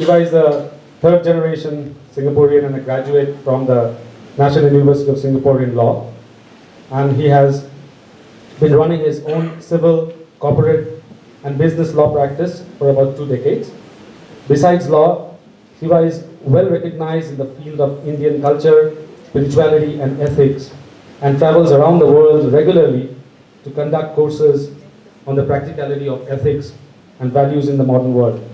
Shiva is a third generation Singaporean and a graduate from the National University of Singapore in law. And he has been running his own civil, corporate and business law practice for about 2 decades. Besides law, Shiva is well recognized in the field of Indian culture, spirituality and ethics, and travels around the world regularly to conduct courses on the practicality of ethics and values in the modern world.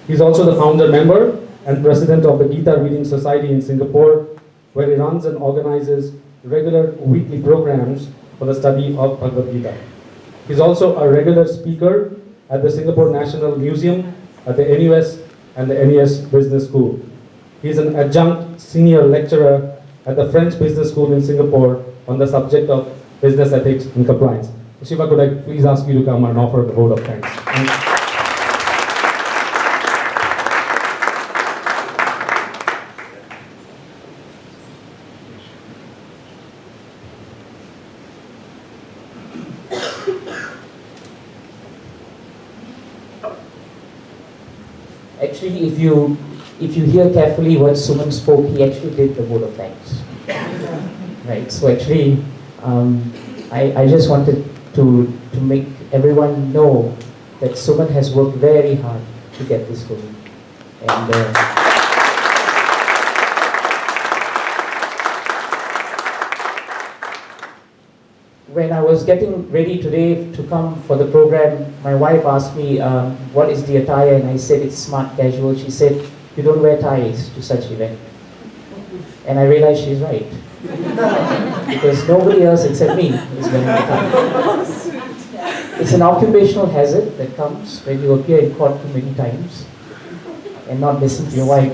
He is also the founder member and president of the Gita Reading Society in Singapore, where he runs and organizes regular weekly programs for the study of Bhagavad Gita. He is also a regular speaker at the Singapore National Museum, at the NUS and the NES Business School. He is an adjunct senior lecturer at the French Business School in Singapore on the subject of business ethics and compliance. Shiva, could I please ask you to come and offer the vote of thanks? Actually, if you hear carefully what Suman spoke, he actually did the vote of thanks. Right. So actually, I just wanted to make everyone know that Suman has worked very hard to get this going. And when I was getting ready today to come for the program, my wife asked me, what is the attire? And I said, it's smart casual. She said, you don't wear ties to such event. And I realized she's right. Because nobody else except me is wearing a tie. It's an occupational hazard that comes when you appear in court too many times and not listen to your wife.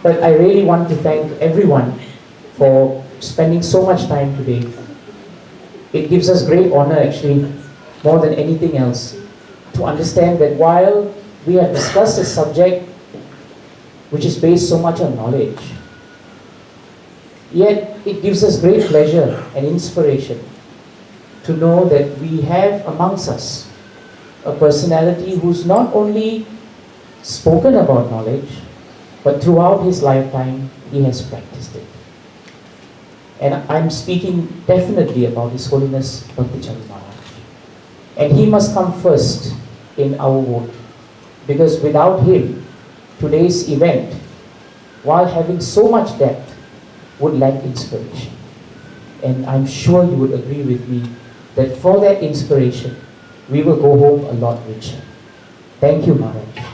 But I really want to thank everyone for spending so much time today. It gives us great honor, actually, more than anything else, to understand that while we have discussed a subject which is based so much on knowledge, yet it gives us great pleasure and inspiration to know that we have amongst us a personality who's not only spoken about knowledge, but throughout his lifetime he has practiced it. And I'm speaking definitely about His Holiness Bhakti Chandra Maharaj. And he must come first in our vote, because without him, today's event, while having so much depth, would lack inspiration. And I'm sure you would agree with me that for that inspiration, we will go home a lot richer. Thank you, Maharaj.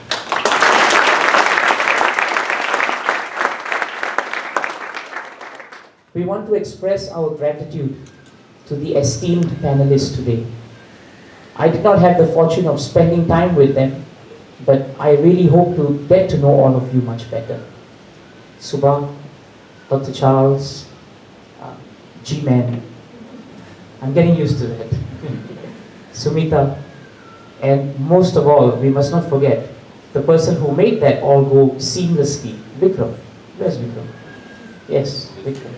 We want to express our gratitude to the esteemed panelists today. I did not have the fortune of spending time with them, but I really hope to get to know all of you much better. Subha, Dr. Charles, G-Man, I'm getting used to that. Sumita, and most of all, we must not forget the person who made that all go seamlessly, Vikram. Where's Vikram? Yes, Vikram.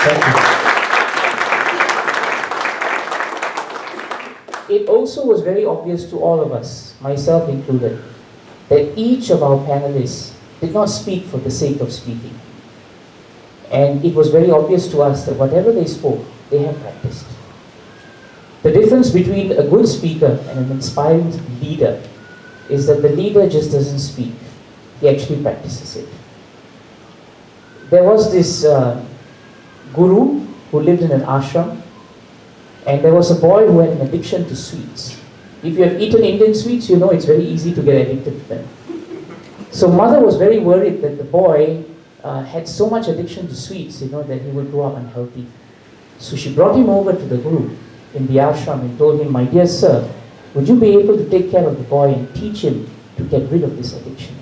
Thank you. It also was very obvious to all of us, myself included, that each of our panelists did not speak for the sake of speaking. And it was very obvious to us that whatever they spoke, they have practiced. The difference between a good speaker and an inspiring leader is that the leader just doesn't speak, he actually practices it. There was this guru who lived in an ashram, and there was a boy who had an addiction to sweets. If you have eaten Indian sweets, you know it's very easy to get addicted to them. So mother was very worried that the boy had so much addiction to sweets, that he would grow up unhealthy. So she brought him over to the guru in the ashram and told him, my dear sir, would you be able to take care of the boy and teach him to get rid of this addiction?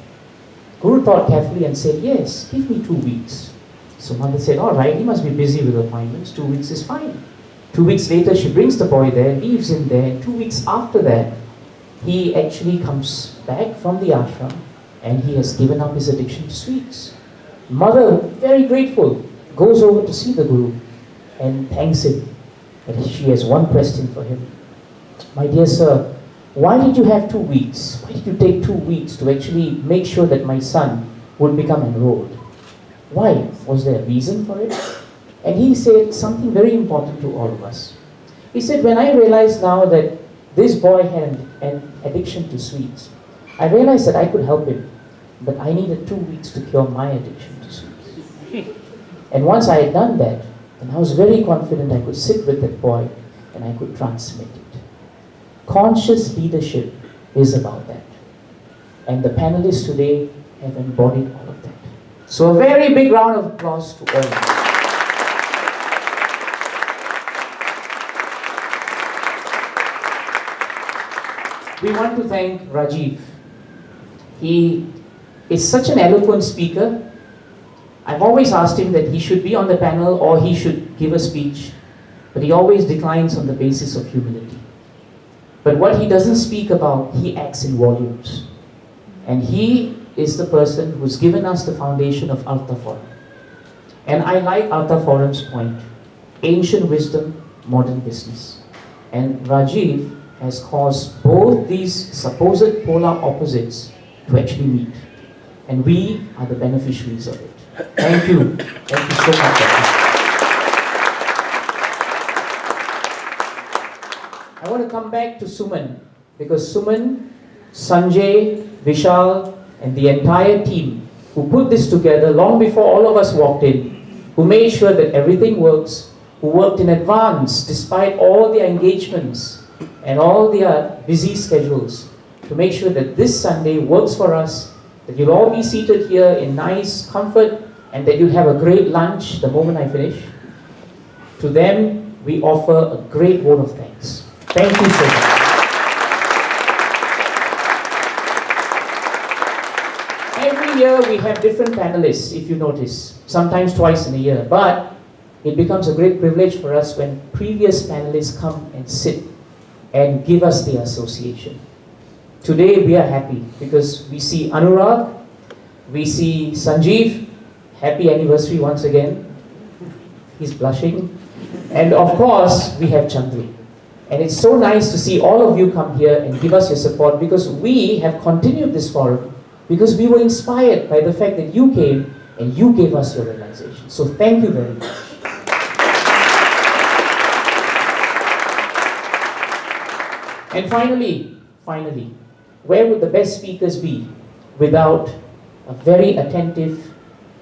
Guru thought carefully and said, yes, give me 2 weeks. So mother said, all right, he must be busy with appointments, 2 weeks is fine. 2 weeks later, she brings the boy there, leaves him there, and 2 weeks after that, he actually comes back from the ashram and he has given up his addiction to sweets. Mother, very grateful, goes over to see the guru and thanks him. And she has one question for him. My dear sir, why did you have 2 weeks? Why did you take 2 weeks to actually make sure that my son would become enrolled? Why? Was there a reason for it? And he said something very important to all of us. He said, when I realized now that this boy had an addiction to sweets, I realized that I could help him, but I needed 2 weeks to cure my addiction to sweets. And once I had done that, then I was very confident I could sit with that boy and I could transmit it. Conscious leadership is about that. And the panelists today have embodied all of that. So a very big round of applause to all of you. We want to thank Rajiv. He is such an eloquent speaker. I've always asked him that he should be on the panel or he should give a speech, but he always declines on the basis of humility. But what he doesn't speak about, he acts in volumes. And he is the person who's given us the foundation of ArthaForum. And I like ArthaForum's point, ancient wisdom, modern business. And Rajiv has caused both these supposed polar opposites to actually meet. And we are the beneficiaries of it. Thank you. Thank you so much. I want to come back to Suman, because Suman, Sanjay, Vishal, and the entire team who put this together long before all of us walked in, who made sure that everything works, who worked in advance despite all their engagements and all their busy schedules to make sure that this Sunday works for us, that you'll all be seated here in nice comfort and that you'll have a great lunch the moment I finish. To them, we offer a great vote of thanks. Thank you so much. Every year we have different panelists, if you notice, sometimes twice in a year, but it becomes a great privilege for us when previous panelists come and sit and give us the association. Today we are happy because we see Anurag, we see Sanjeev, happy anniversary once again, he's blushing, and of course we have Chandru. And it's so nice to see all of you come here and give us your support, because we have continued this forum because we were inspired by the fact that you came and you gave us your realization. So thank you very much. And finally, where would the best speakers be without a very attentive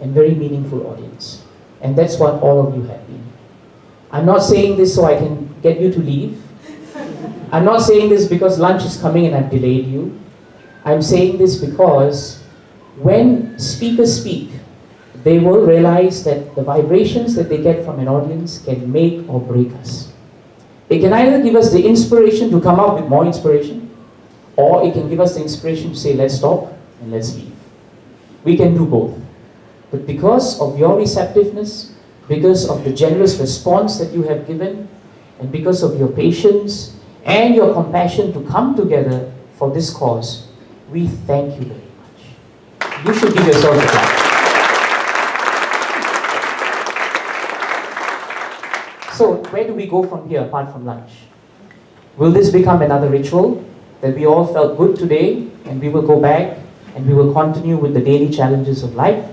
and very meaningful audience? And that's what all of you have been. I'm not saying this so I can get you to leave. I'm not saying this because lunch is coming and I've delayed you. I'm saying this because when speakers speak, they will realize that the vibrations that they get from an audience can make or break us. It can either give us the inspiration to come up with more inspiration, or it can give us the inspiration to say, let's stop and let's leave. We can do both. But because of your receptiveness, because of the generous response that you have given, and because of your patience and your compassion to come together for this cause, we thank you very much. You should give yourself a clap. So, where do we go from here apart from lunch? Will this become another ritual that we all felt good today and we will go back and we will continue with the daily challenges of life?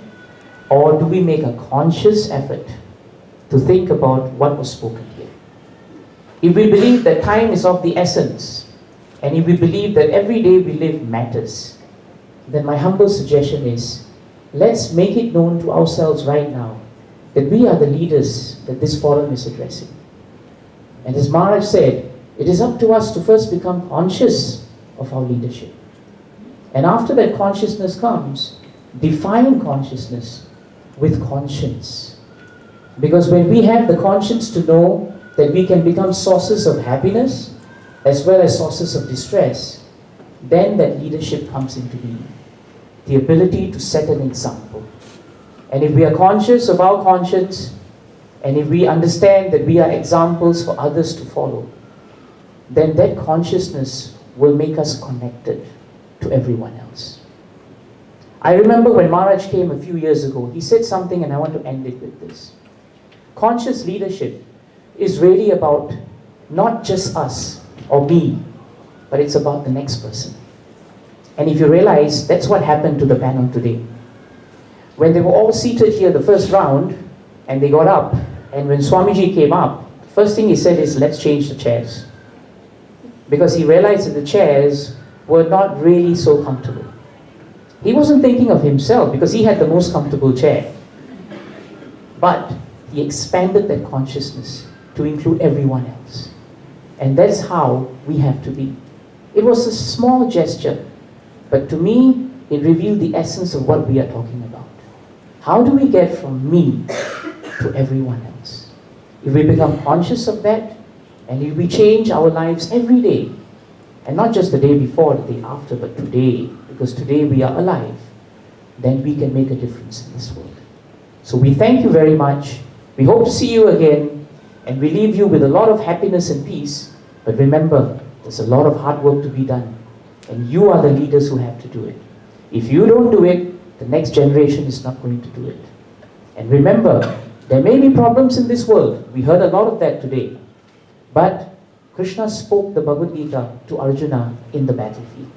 Or do we make a conscious effort to think about what was spoken here? If we believe that time is of the essence, and if we believe that every day we live matters, then my humble suggestion is, let's make it known to ourselves right now that we are the leaders that this forum is addressing. And as Maharaj said, it is up to us to first become conscious of our leadership. And after that consciousness comes, define consciousness with conscience. Because when we have the conscience to know that we can become sources of happiness as well as sources of distress, then that leadership comes into being. The ability to set an example. And if we are conscious of our conscience, and if we understand that we are examples for others to follow, then that consciousness will make us connected to everyone else. I remember when Maharaj came a few years ago, he said something, and I want to end it with this. Conscious leadership is really about not just us or me, but it's about the next person. And if you realize, that's what happened to the panel today. When they were all seated here the first round, and they got up, and when Swamiji came up, the first thing he said is, let's change the chairs. Because he realized that the chairs were not really so comfortable. He wasn't thinking of himself because he had the most comfortable chair. But he expanded that consciousness to include everyone else. And that's how we have to be. It was a small gesture, but to me, it revealed the essence of what we are talking about. How do we get from me to everyone else? If we become conscious of that, and if we change our lives every day, and not just the day before, the day after, but today, because today we are alive, then we can make a difference in this world. So we thank you very much. We hope to see you again, and we leave you with a lot of happiness and peace. But remember, there's a lot of hard work to be done, and you are the leaders who have to do it. If you don't do it, the next generation is not going to do it. And remember, there may be problems in this world. We heard a lot of that today. But Krishna spoke the Bhagavad Gita to Arjuna in the battlefield.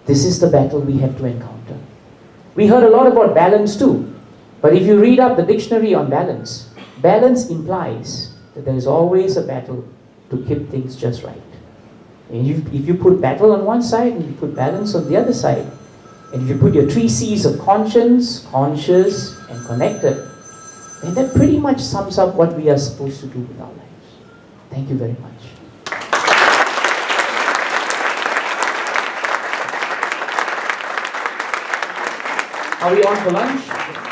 This is the battle we have to encounter. We heard a lot about balance too. But if you read up the dictionary on balance, balance implies that there is always a battle to keep things just right. And if you put battle on one side and you put balance on the other side, and if you put your 3 C's of conscience, conscious, and connected, then that pretty much sums up what we are supposed to do with our lives. Thank you very much. Are we on for lunch?